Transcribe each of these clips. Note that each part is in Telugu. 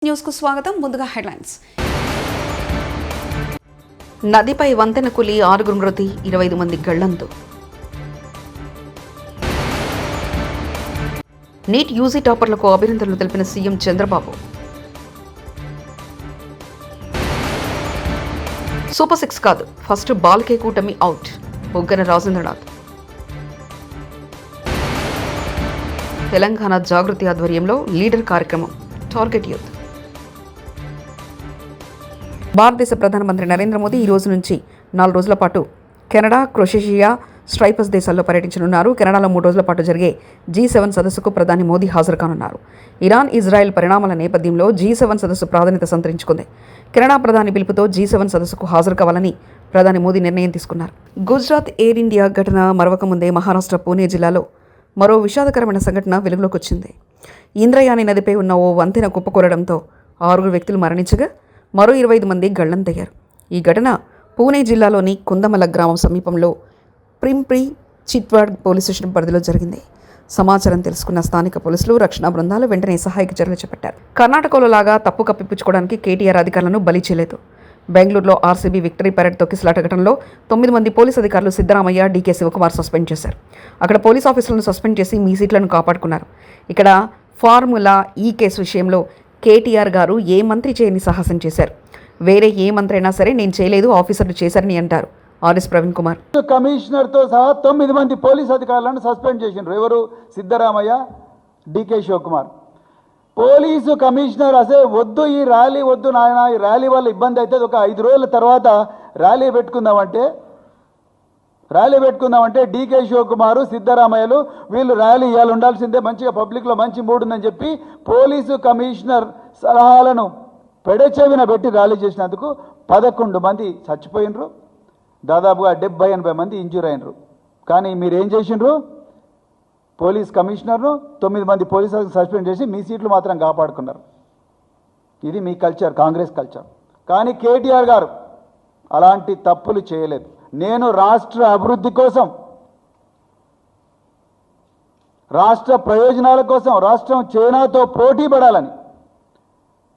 న్యూస్ కు స్వాగతం. ముందుగా హెడ్లైన్స్. నదిపై వంతెన కూలి 6 మృతి, 25 మంది గళ్లంతు. నీట్ యూజీ టాపర్లకు అభినందనలు తెలిపిన సీఎం చంద్రబాబు. సూపర్ 6 కాదు, ఫస్ట్ బాల్కే కూటమి అవుట్, బుగ్గన రాజేంద్రనాథ్. తెలంగాణ జాగృతి ఆధ్వర్యంలో లీడర్ కార్యక్రమం, టార్గెట్ యూత్. భారతదేశ ప్రధానమంత్రి నరేంద్ర మోదీ ఈ రోజు నుంచి 4 రోజుల పాటు కెనడా, క్రొయేషియా, సైప్రస్ దేశాల్లో పర్యటించనున్నారు. కెనడాలో 3 రోజుల పాటు జరిగే G7 సదస్సుకు ప్రధాని మోదీ హాజరు కానున్నారు. ఇరాన్, ఇజ్రాయెల్ పరిణామాల నేపథ్యంలో G7 సదస్సు ప్రాధాన్యత సంతరించుకుంది. కెనడా ప్రధాని పిలుపుతో G7 సదస్సుకు హాజరు కావాలని ప్రధాని మోదీ నిర్ణయం తీసుకున్నారు. గుజరాత్ ఎయిర్ ఇండియా ఘటన మరవకముందే మహారాష్ట్ర పూణే జిల్లాలో మరో విషాదకరమైన సంఘటన వెలుగులోకి వచ్చింది. ఇంద్రయాని నదిపై ఉన్న ఓ వంతెన కుప్పకూలడంతో 6 వ్యక్తులు మరణించగా మరో 25 మంది గల్లంతయ్యారు. ఈ ఘటన పూణే జిల్లాలోని కుందమల గ్రామం సమీపంలో ప్రింప్రి చిట్వాడ్ పోలీస్ స్టేషన్ పరిధిలో జరిగింది. సమాచారం తెలుసుకున్న స్థానిక పోలీసులు, రక్షణ బృందాలు వెంటనే సహాయక చర్యలు చేపట్టారు. కర్ణాటకలో లాగా తప్పు కప్పిపుచ్చుకోవడానికి కేటీఆర్ అధికారులను బలి చేయలేదు. బెంగళూరులో ఆర్సీబీ విక్టరీ పరేడ్ తొక్కిసలాట ఘటనలో 9 మంది పోలీసు అధికారులు సిద్ధరామయ్య, డీకే శివకుమార్ సస్పెండ్ చేశారు. అక్కడ పోలీస్ ఆఫీసులను సస్పెండ్ చేసి మీ సీట్లను కాపాడుకున్నారు. ఇక్కడ ఫార్ములా ఈ కేసు విషయంలో కేటీఆర్ గారు ఏ మంత్రి చేయని సాహసం చేశారు. వేరే ఏ మంత్రి అయినా సరే నేను చేయలేదు, ఆఫీసర్లు చేశారని అంటారు ఆర్ఎస్ ప్రవీణ్ కుమార్. కమిషనర్తో సహా 9 మంది పోలీస్ అధికారులను సస్పెండ్ చేసిండ్రు. ఎవరు? సిద్ధరామయ్య, డీకే శివకుమార్. పోలీసు కమిషనర్ అసలు వద్దు, ఈ ర్యాలీ వద్దు నాయన, ఈ ర్యాలీ వల్ల ఇబ్బంది అవుతుంది, ఒక 5 రోజుల తర్వాత ర్యాలీ పెట్టుకుందామంటే డీకే శివకుమార్, సిద్ధరామయ్యలు వీళ్ళు ర్యాలీ ఇవాళ ఉండాల్సిందే, మంచిగా పబ్లిక్లో మంచి మూడ్ ఉందని చెప్పి పోలీసు కమిషనర్ సలహాలను పెడచెవిన పెట్టి ర్యాలీ చేసినందుకు 11 మంది చచ్చిపోయినరు, దాదాపుగా 70-80 మంది ఇంజూర్ అయినరు. కానీ మీరేం చేసిండ్రు? పోలీస్ కమిషనర్ను 9 మంది పోలీసులకు సస్పెండ్ చేసి మీ సీట్లు మాత్రం కాపాడుకున్నారు. ఇది మీ కల్చర్, కాంగ్రెస్ కల్చర్. కానీ కేటీఆర్ గారు అలాంటి తప్పులు చేయలేదు. నేను రాష్ట్ర అభివృద్ధి కోసం, రాష్ట్ర ప్రయోజనాల కోసం, రాష్ట్రం చైనాతో పోటీ పడాలని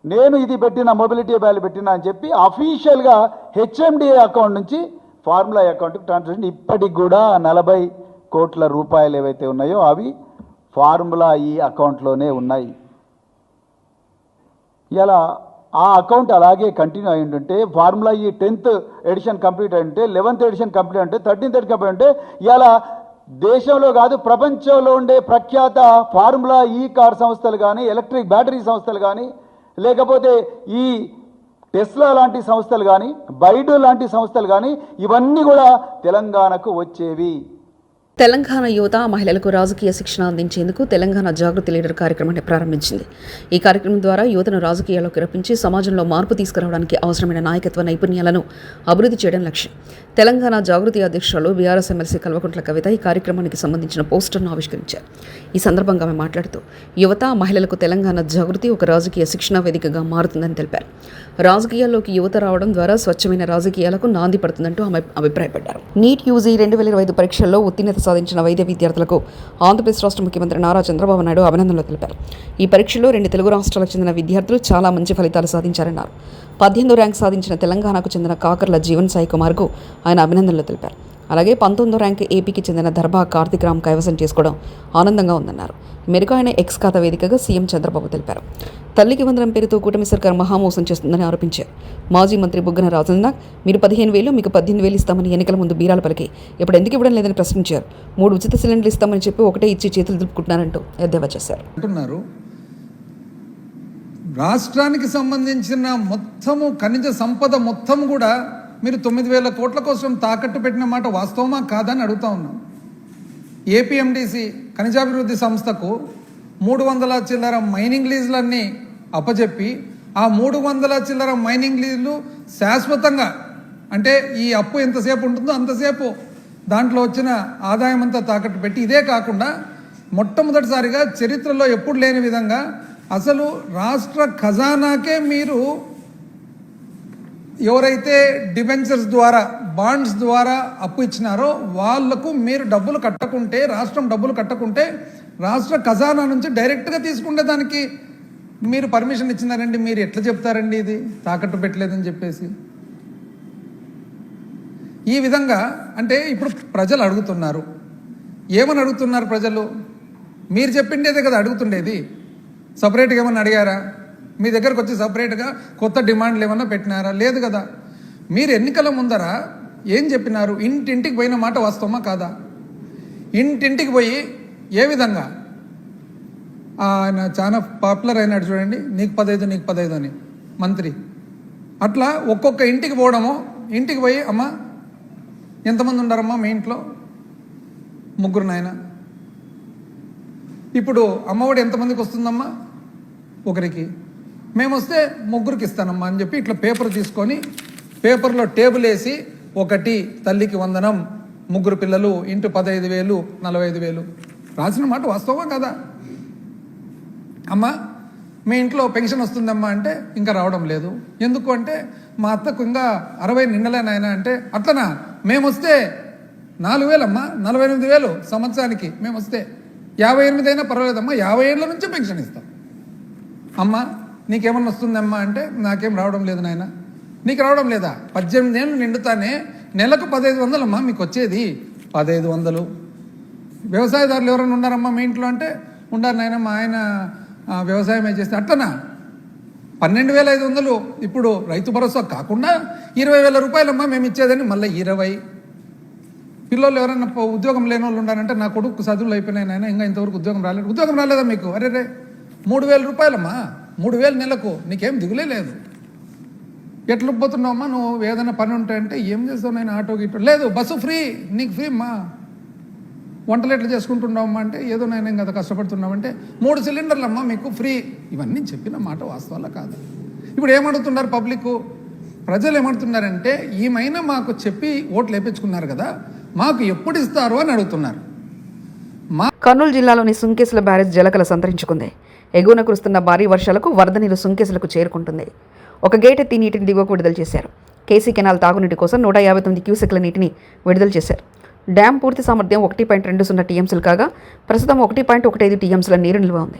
నేను ఇది పెట్టిన, మొబిలిటీ వ్యాల్యూ పెట్టినా అని చెప్పి అఫీషియల్గా హెచ్ఎండిఏ అకౌంట్ నుంచి ఫార్ములా అకౌంట్కి ట్రాన్సాక్షన్ ఇప్పటికి కూడా 40 కోట్ల రూపాయలు ఏవైతే ఉన్నాయో అవి ఫార్ములా ఈ అకౌంట్లోనే ఉన్నాయి. ఇలా ఆ అకౌంట్ అలాగే కంటిన్యూ అయి ఉంటే ఫార్ములా ఈ 10th ఎడిషన్ కంప్లీట్ అయి ఉంటే, 11th ఎడిషన్ కంప్లీట్ అయి ఉంటే, 13th ఎడిషన్ కంప్లీట్ ఉంటే ఇలా దేశంలో కాదు ప్రపంచంలో ఉండే ప్రఖ్యాత ఫార్ములా ఈ కార్ సంస్థలు కానీ, ఎలక్ట్రిక్ బ్యాటరీ సంస్థలు కానీ, లేకపోతే ఈ టెస్లా లాంటి సంస్థలు కానీ, బైడు లాంటి సంస్థలు కానీ ఇవన్నీ కూడా తెలంగాణకు వచ్చేవి. తెలంగాణ యువత మహిళలకు రాజకీయ శిక్షణ అందించేందుకు తెలంగాణ జాగృతి లీడర్ కార్యక్రమాన్ని ప్రారంభించింది. ఈ కార్యక్రమం ద్వారా యువతను రాజకీయాల్లోకి రప్పించి సమాజంలో మార్పు తీసుకురావడానికి అవసరమైన నాయకత్వ నైపుణ్యాలను అభివృద్ధి చేయడం లక్ష్యం. తెలంగాణ జాగృతి అధ్యక్షురాలు బీఆర్ఎస్ ఎమ్మెల్సీ కల్వకుంట్ల కవిత ఈ కార్యక్రమానికి సంబంధించిన పోస్టర్ను ఆవిష్కరించారు. ఈ సందర్భంగా ఆమె మాట్లాడుతూ యువత మహిళలకు తెలంగాణ జాగృతి ఒక రాజకీయ శిక్షణ వేదికగా మారుతుందని తెలిపారు. రాజకీయాల్లోకి యువత రావడం ద్వారా స్వచ్ఛమైన రాజకీయాలకు నాంది పడుతుందంటూ ఆమె అభిప్రాయపడ్డారు. నీట్ యూజీ 2025 పరీక్షల్లో ఉత్తీర్ణత సాధించిన వైద్య విద్యార్థులకు ఆంధ్రప్రదేశ్ రాష్ట్ర ముఖ్యమంత్రి నారా చంద్రబాబు నాయుడు అభినందనలు తెలిపారు. ఈ పరీక్షలో 2 తెలుగు రాష్ట్రాలకు చెందిన విద్యార్థులు చాలా మంచి ఫలితాలు సాధించారన్నారు. 18వ ర్యాంక్ సాధించిన తెలంగాణకు చెందిన కాకర్ల జీవన్ సాయి కుమార్కు ఆయన అభినందనలు తెలిపారు. అలాగే 19వ ర్యాంక్ ఏపీకి చెందిన దర్భా కార్తిక్ రామ్ కైవసం చేసుకోవడం ఆనందంగా ఉందన్నారు. మెరుగు ఆయన ఎక్స్ ఖాతా వేదికగా సీఎం చంద్రబాబు తెలిపారు. తల్లికి వందనం పేరుతో కూటమి సర్కార్ మహామోసం చేస్తుందని ఆరోపించారు. మాజీ మంత్రి బుగ్గన రాజేంద్రనాథ్ మీరు 15,000 మీకు 18,000 ఇస్తామని ఎన్నికల ముందు బీరాలు పలికి ఇప్పుడు ఎందుకు ఇవ్వడం లేదని ప్రశ్నించారు. 3 ఉచిత సిలిండర్లు ఇస్తామని చెప్పి ఒకటే ఇచ్చి చేతులు దులుపుకుంటున్నారంటూ ఎద్దేవా చేశారు. రాష్ట్రానికి సంబంధించిన మొత్తము ఖనిజ సంపద మొత్తం కూడా మీరు 9,000 కోట్ల కోసం తాకట్టు పెట్టిన మాట వాస్తవమా కాదని అడుగుతా ఉన్నాం. ఏపీఎండిసి ఖనిజాభివృద్ధి సంస్థకు 300 చిల్లర మైనింగ్ లీజులన్నీ అప్పచెప్పి ఆ 300 చిల్లర మైనింగ్ లీజులు శాశ్వతంగా, అంటే ఈ అప్పు ఎంతసేపు ఉంటుందో అంతసేపు దాంట్లో వచ్చిన ఆదాయం అంతా తాకట్టు పెట్టి, ఇదే కాకుండా మొట్టమొదటిసారిగా చరిత్రలో ఎప్పుడు లేని విధంగా అసలు రాష్ట్ర ఖజానాకే మీరు ఎవరైతే డిబెంచర్స్ ద్వారా, బాండ్స్ ద్వారా అప్పు ఇచ్చినారో వాళ్లకు మీరు డబ్బులు కట్టకుంటే, రాష్ట్రం డబ్బులు కట్టకుంటే రాష్ట్ర ఖజానా నుంచి డైరెక్ట్గా తీసుకుంటే దానికి మీరు పర్మిషన్ ఇచ్చినారండి, మీరు ఎట్లా చెప్తారండి ఇది తాకట్టు పెట్టలేదని చెప్పేసి? ఈ విధంగా అంటే ఇప్పుడు ప్రజలు అడుగుతున్నారు. ఏమని అడుగుతున్నారు ప్రజలు? మీరు చెప్పిండేదే కదా అడుగుతుండేది. సపరేట్గా ఏమన్నా అడిగారా? మీ దగ్గరకు వచ్చి సపరేట్గా కొత్త డిమాండ్లు ఏమన్నా పెట్టినారా? లేదు కదా. మీరు ఎన్నికల ముందర ఏం చెప్పినారు? ఇంటింటికి పోయిన మాట వాస్తవమా కాదా? ఇంటింటికి పోయి ఏ విధంగా ఆయన చాలా పాపులర్ అయినాడు చూడండి, నీకు 15 నీకు 15 అని మంత్రి. అట్లా ఒక్కొక్క ఇంటికి పోవడము, ఇంటికి పోయి అమ్మ ఎంతమంది ఉండారమ్మా మీ ఇంట్లో? 3 నాయన. ఇప్పుడు అమ్మఒడి ఎంతమందికి వస్తుందమ్మా? 1కి. మేము వస్తే 3కి ఇస్తానమ్మా అని చెప్పి ఇట్లా పేపర్ తీసుకొని పేపర్లో టేబుల్ వేసి 1 తల్లికి వందనం, 3 పిల్లలు ఇంటూ 15,000 45,000 రాసిన మాట వాస్తవమా కదా? అమ్మ మీ ఇంట్లో పెన్షన్ వస్తుందమ్మా అంటే ఇంకా రావడం లేదు. ఎందుకు అంటే మా అత్తకు ఇంకా 60 నిండలేనాయన అంటే అట్లనా? మేము వస్తే 4,000 అమ్మా, 48,000 సంవత్సరానికి మేము వస్తే 58 అయినా పర్వాలేదమ్మా, 50 ఏళ్ళ నుంచే పెన్షన్ ఇస్తాం. అమ్మ నీకేమన్నా వస్తుందమ్మా అంటే నాకేం రావడం లేదు నాయన. నీకు రావడం లేదా? 18 ఏళ్ళు నిండుతానే నెలకు 1,500 అమ్మా మీకు వచ్చేది, 1,500. వ్యవసాయదారులు ఎవరైనా ఉన్నారమ్మా మీ ఇంట్లో అంటే ఉండారు నాయన, మా ఆయన వ్యవసాయమే చేస్తే. అట్లనా? 12,500 ఇప్పుడు రైతు భరోసా కాకుండా 20,000 రూపాయలమ్మా మేము ఇచ్చేదని మళ్ళీ 20. పిల్లలు ఎవరైనా ఉద్యోగం లేని వాళ్ళు ఉండాలంటే నా కొడుకు చదువులు అయిపోయినాయి నాయన, ఇంకా ఇంతవరకు ఉద్యోగం రాలేదు. ఉద్యోగం రాలేదా మీకు? అరే 3,000 రూపాయలమ్మా, 3,000 నెలకు, నీకేం దిగులే లేదు. ఎట్లా పోతున్నావమ్మా నువ్వు? ఏదైనా పని ఉంటాయంటే ఏం చేస్తావు నేను? ఆటో గిట్టో లేదు, బస్సు ఫ్రీ, నీకు ఫ్రీ అమ్మా. వంటలు ఎట్లా చేసుకుంటున్నావమ్మా అంటే ఏదో నేను కదా కష్టపడుతున్నామంటే 3 సిలిండర్లు అమ్మా మీకు ఫ్రీ. ఇవన్నీ చెప్పిన మాట వాస్తవాలా కాదు? ఇప్పుడు ఏమడుగుతున్నారు పబ్లిక్? ప్రజలు ఏమడుతున్నారంటే ఈమైనా మాకు చెప్పి ఓట్లు వేయించుకున్నారు కదా, మాకు ఎప్పుడు ఇస్తారు అని అడుగుతున్నారు. కర్నూలు జిల్లాలోని సుంకేసుల బ్యారేజ్ జలకల సంతరించుకుంది. ఎగువన కురుస్తున్న భారీ వర్షాలకు వరద నీరు సుంకేసులకు చేరుకుంటుంది. ఒక గేట్ ఎత్తి నీటిని దిగువకు విడుదల చేశారు. కేసీ కెనాల్ తాగునీటి కోసం 159 క్యూసెక్ల నీటిని విడుదల చేశారు. డ్యాం పూర్తి సామర్థ్యం 1.20 టీఎంసీలు కాగా ప్రస్తుతం 1.15 టీఎంసీల నీరు నిల్వ ఉంది.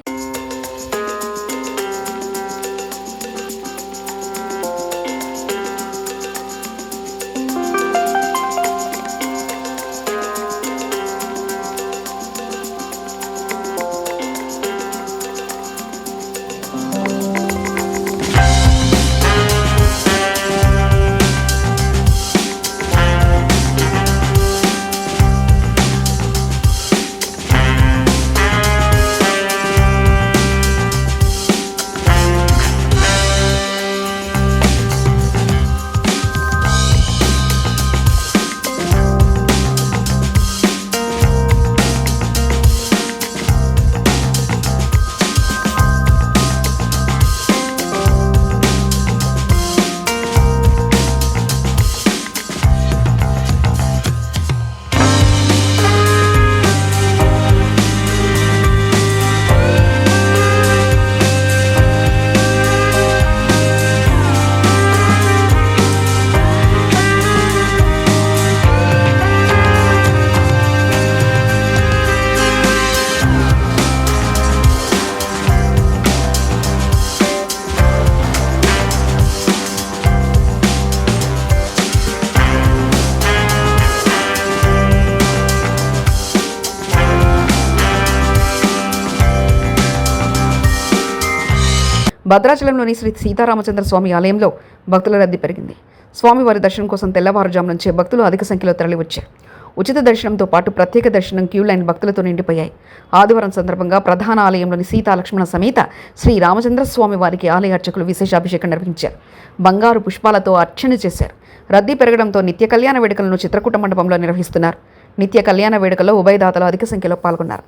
భద్రాచలంలోని శ్రీ సీతారామచంద్ర స్వామి ఆలయంలో భక్తుల రద్దీ పెరిగింది. స్వామివారి దర్శనం కోసం తెల్లవారుజాము నుంచే భక్తులు అధిక సంఖ్యలో తరలివచ్చారు. ఉచిత దర్శనంతో పాటు ప్రత్యేక దర్శనం క్యూ లైన్ భక్తులతో నిండిపోయాయి. ఆదివారం సందర్భంగా ప్రధాన ఆలయంలోని సీతా లక్ష్మణ సమేత శ్రీ రామచంద్ర స్వామి వారికి ఆలయ అర్చకులు విశేషాభిషేకం నిర్వహించారు. బంగారు పుష్పాలతో అర్చన చేశారు. రద్దీ పెరగడంతో నిత్య కళ్యాణ వేడుకలను చిత్రకూట మండపంలో నిర్వహిస్తున్నారు. నిత్య కళ్యాణ వేడుకల్లో ఉభయదాతలు అధిక సంఖ్యలో పాల్గొన్నారు.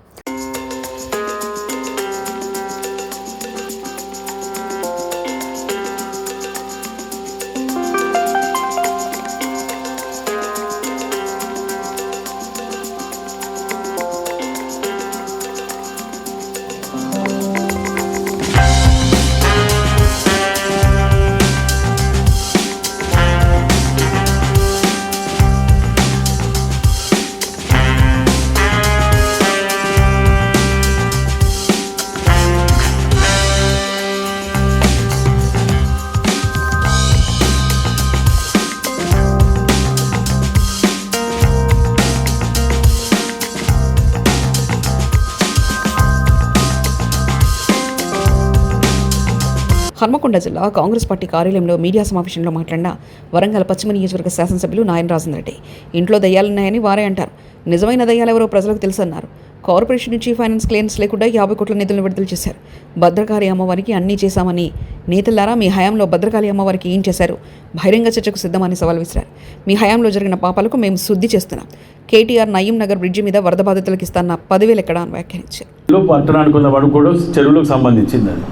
హన్మకొండ జిల్లా కాంగ్రెస్ పార్టీ కార్యాలయంలో మీడియా సమావేశంలో మాట్లాడిన వరంగల్ పశ్చిమ నియోజకవర్గ శాసనసభ్యులు నాయన రాజేంద్రరెడ్డి, ఇంట్లో దయ్యాలున్నాయని వారే అంటారు. నిజమైన దయ్యాలెవరో ప్రజలకు తెలుసన్నారు. కార్పొరేషన్ నుంచి ఫైనాన్స్ క్లియరెన్స్ లేకుండా 50 కోట్ల నిధులను విడుదల చేశారు. భద్రకాళి అమ్మవారికి అన్నీ చేశామని నేతలారా మీ హయాంలో భద్రకాళి అమ్మవారికి ఏం చేశారు? బహిరంగ చర్చకు సిద్ధమని సవాల్ విసిరారు. మీ హయాంలో జరిగిన పాపాలకు మేము శుద్ధి చేస్తున్నాం. కేటీఆర్ నయీం నగర్ బ్రిడ్జి మీద వరద బాధితులకు ఇస్తాన్న 10,000 ఎక్కడా అని వ్యాఖ్యానించారు. పట్టణానికి ఉన్న పడుకోవడం చెరువులకు సంబంధించింది. అది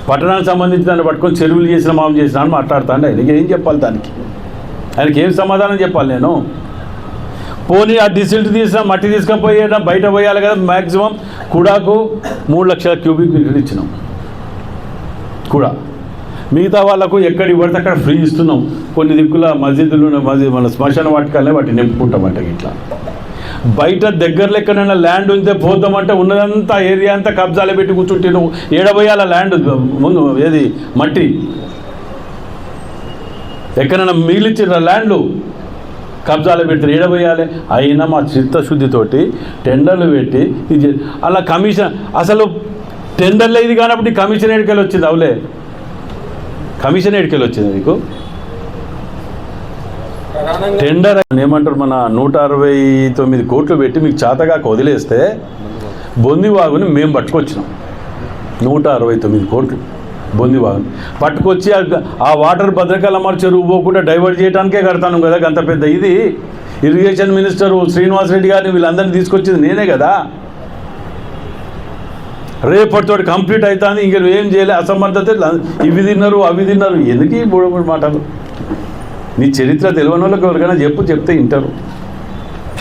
పట్టణానికి సంబంధించి దాన్ని పట్టుకొని చెరువులు చేసిన మామూలు చేసిన అని మాట్లాడుతాను. ఆయనకి ఏం చెప్పాలి? దానికి ఆయనకి ఏం సమాధానం చెప్పాలి? నేను పోనీ ఆ డిసిల్ట్ తీసిన మట్టి తీసుకొని పోయి బయట పోయాలి కదా. మ్యాక్సిమం కూడాకు 3 లక్షల క్యూబిక్ మీటర్లు ఇచ్చినాం. కూడా మిగతా వాళ్ళకు ఎక్కడికి పడితే అక్కడ ఫ్రీ ఇస్తున్నాం. కొన్ని దిక్కుల మసీదులు మన శ్మశాన వాటికల్నే వాటిని నింపుకుంటామంట. ఇట్లా బయట దగ్గరలో ఎక్కడైనా ల్యాండ్ ఉంటే పోద్దామంటే ఉన్నదంతా ఏరియా అంతా కబ్జాలు పెట్టి కూర్చుంటే నువ్వు ఏడబోయాల ల్యాండ్ ముందు ఏది మట్టి ఎక్కడైనా మిగిలిచ్చిన ల్యాండ్లు కబ్జాలు పెడతారు, ఏడబోయాలి. అయినా మా చిత్తశుద్ధితోటి టెండర్లు పెట్టి ఇది అలా కమిషన్ అసలు టెండర్లు ఇది కానప్పుడు కమిషన్ ఎడికెళ్ళి వచ్చింది. అవులే కమిషన్ ఎడికెళ్ళి వచ్చింది నీకు టెండర్ ఏమంటారు? మన 169 కోట్లు పెట్టి మీకు చేతగాక వదిలేస్తే బొందివాగుని మేము పట్టుకొచ్చినాం. 169 కోట్లు బొందివాగుని పట్టుకొచ్చి ఆ వాటర్ భద్రకాళమ్మ చెరువు పోకుండా డైవర్ట్ చేయడానికే కడతాను కదా. అంత పెద్ద ఇది ఇరిగేషన్ మినిస్టర్ శ్రీనివాసరెడ్డి గారిని వీళ్ళందరినీ తీసుకొచ్చింది నేనే కదా. రేపటితో కంప్లీట్ అవుతుంది. ఇంక ఏం చేయలే. అసమర్థత ఇవి తిన్నారు అవి తిన్నారు. ఎందుకు ఈ మూడు మాటలు? నీ చరిత్ర తెలియని వాళ్ళకి ఎవరికైనా చెప్తే వింటారు.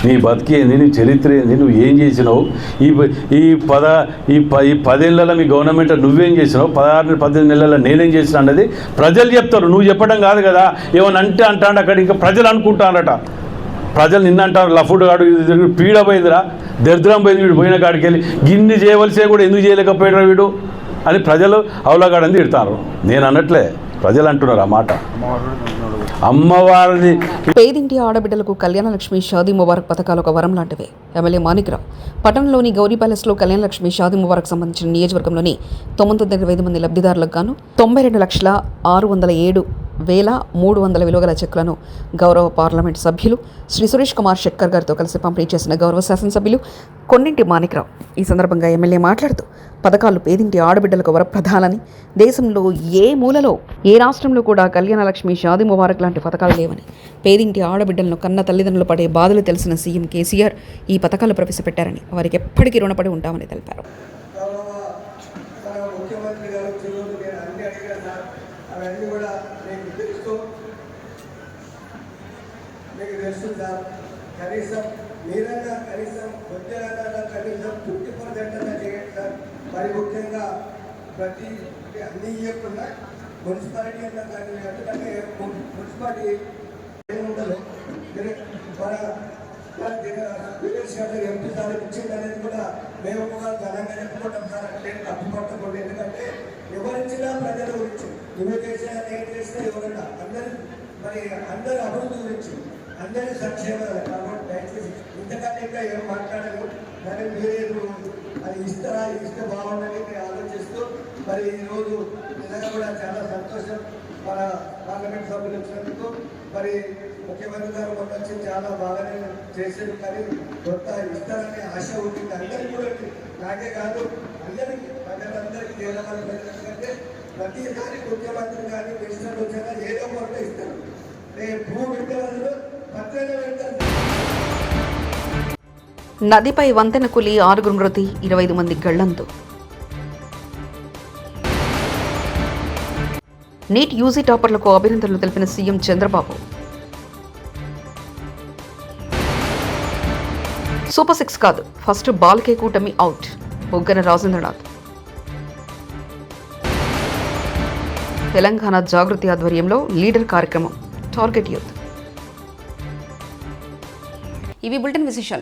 నీ బతికి ఏంది, నీ చరిత్ర ఏంది, నువ్వు ఏం చేసినావు, ఈ 10 ఏళ్ళలో మీ గవర్నమెంట్ నువ్వేం చేసినావు, 16-18 నెలల్లో నేనేం చేసిన అన్నది ప్రజలు చెప్తారు. నువ్వు చెప్పడం కాదు కదా. ఏమన్నా అంటే అంటాడు అక్కడ, ఇంకా ప్రజలు అనుకుంటారట. ప్రజలు నిన్న అంటారు లఫుడ్ గాడు పీడ పోయిందిరా, దరిద్రం పోయింది వీడు పోయిన కాడికి వెళ్ళి గిన్ని చేయవలసే కూడా ఎందుకు చేయలేకపోయాడు వీడు అని ప్రజలు అవలాగాడని తిడతారు. నేను అన్నట్లే ప్రజలు అంటున్నారు ఆ మాట. అమ్మవారిని పేదింటి ఆడబిడ్డలకు కళ్యాణలక్ష్మి షాదీ ముబారక్ పథకాలు ఒక వరం లాంటివే. ఎమ్మెల్యే మాణిక్రావు పట్టణంలోని గౌరీ ప్యాలెస్లో కళ్యాణలక్ష్మి షాదీ ముబారక్ సంబంధించిన నియోజకవర్గంలోని 925 మంది లబ్ధిదారులకు గాను 92,607,300 విలువ గల చెక్కులను గౌరవ పార్లమెంట్ సభ్యులు శ్రీ సురేష్ కుమార్ షెట్కర్ గారితో కలిసి పంపిణీ చేసిన గౌరవ శాసనసభ్యులు కొన్నింటి మాణిక్రావు ఈ సందర్భంగా ఎమ్మెల్యే మాట్లాడుతూ పథకాలు పేదింటి ఆడబిడ్డలకు వరప్రధానని, దేశంలో ఏ మూలలో ఏ రాష్ట్రంలో కూడా కళ్యాణలక్ష్మి షాదీ ముబారక్ లాంటి పథకాలు లేవని, పేదింటి ఆడబిడ్డలను కన్న తల్లిదండ్రులు పడే బాధలు తెలిసిన సీఎం కేసీఆర్ ఈ పథకాలు ప్రవేశపెట్టారని, వారికి ఎప్పటికీ రుణపడి ఉంటామని తెలిపారు. కనీసం మీరన్నా కనీసం కొద్దిగా కనీసం 50% చేయండి సార్. మరి ముఖ్యంగా ప్రతి అన్ని ఇవ్వకుండా మున్సిపాలిటీ అన్నా కానీ, ఎందుకంటే మున్సిపాలిటీ ఏముండదు మన విలేజ్ గారు ఎంపీ సార్ ఇచ్చింది అనేది కూడా మేము కూడా ఘనంగా చెప్పుకుంటాం సార్. అంటే తప్పు పట్టకూడదు. ఎందుకంటే ఎవరిచ్చినా ప్రజల గురించి, నువ్వు చేసినా నేను చేసినా ఎవరన్నా అందరి అభివృద్ధి గురించి, అందరి సంక్షేమాలు. కాబట్టి దయచేసి ఇంతకంటే ఇంకా ఏం మాట్లాడరు. కానీ మీరేదో అది ఇస్తారా, ఇస్తే బాగుందని నేను ఆలోచిస్తూ మరి ఈరోజు నిజంగా కూడా చాలా సంతోషం మన పార్లమెంట్ సభ్యులు వచ్చినందుకు. మరి ముఖ్యమంత్రి గారు మొన్న వచ్చి చాలా బాగానే చేశారు. కానీ కొత్త ఇస్తారనే ఆశ ఉంటుంది అందరికీ కూడా, నాకే కాదు అందరికీ, ప్రజలందరికీ దేవాలని. ఎందుకంటే ప్రతిసారి ముఖ్యమంత్రి కానీ మినిస్టర్ వచ్చాక ఏదో కొత్త ఇస్తారు. భూ విద్యార్థులు పత్రిక పెడతారు. నదిపై వంతెన కూలి 6 మృతి, 25 మంది గళ్లంతు. నీట్ యూజీ టాపర్లకు అభినందనలు తెలిపిన సీఎం చంద్రబాబు. సూపర్ 6 కాదు, ఫస్ట్ బాల్కే కూటమి అవుట్, బొగ్గన రాజేంద్రనాథ్. తెలంగాణ జాగృతి ఆధ్వర్యంలో లీడర్ కార్యక్రమం, టార్గెట్ యూత్. ఇవి బులెటిన్ విశేషాలు.